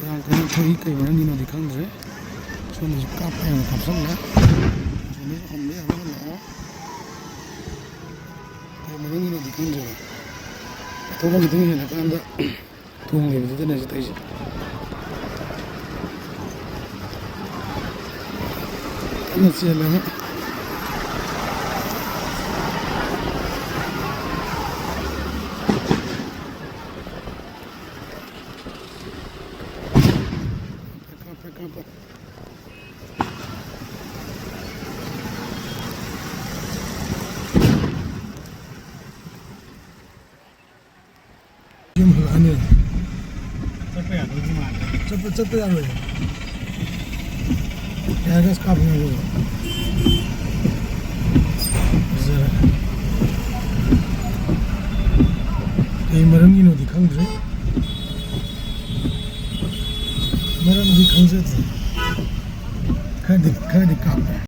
그냥 저기 ꯀꯩ ꯃꯔꯝꯒꯤꯅꯣꯗꯤ ꯈꯪꯗ꯭ꯔꯦ ꯁꯣꯝꯗꯁꯨ ꯀꯥꯞꯄ ꯌꯥꯝ ꯀꯥꯞꯁꯜꯂꯦ ꯁꯣꯝꯗꯁꯨ ꯍꯟꯕ ꯌꯥꯕ ꯍꯜꯂꯛꯑꯦ ꯀꯩ ꯃꯔꯝꯒꯤꯅꯣꯗꯤ ꯈꯪꯗ꯭ꯔꯦ ꯑꯇꯣꯞꯄ ꯈꯤꯇꯪ ꯍꯦꯜꯂꯀꯥꯟꯗ ꯊꯣꯡ ꯂꯩꯕꯗꯨꯗꯅꯦꯁꯨ ꯇꯧꯔꯤꯁꯦ ꯀꯟꯅ ꯆꯦꯜꯂꯒ ꯀꯥꯞꯄꯦ ꯌꯨꯝ ꯍꯜꯂꯛꯑꯅꯤ ꯆꯠꯄ ꯌꯥꯗꯣꯏꯗꯤ ꯃꯥꯜꯂꯦ. ꯆꯠꯄ ꯌꯥꯔꯣꯏ ꯌꯥꯔꯒꯁ ꯀꯥꯞꯄꯅꯦ ꯐꯖꯔꯦ ꯀꯩ ꯃꯔꯝꯒꯤꯅꯣꯗꯤ ꯈꯪꯗ꯭ꯔꯦ ꯃꯔꯝꯗꯤ ꯈꯪꯖꯗ꯭ꯔꯦ ꯈꯔꯗꯤ ꯀꯥꯞꯄꯦ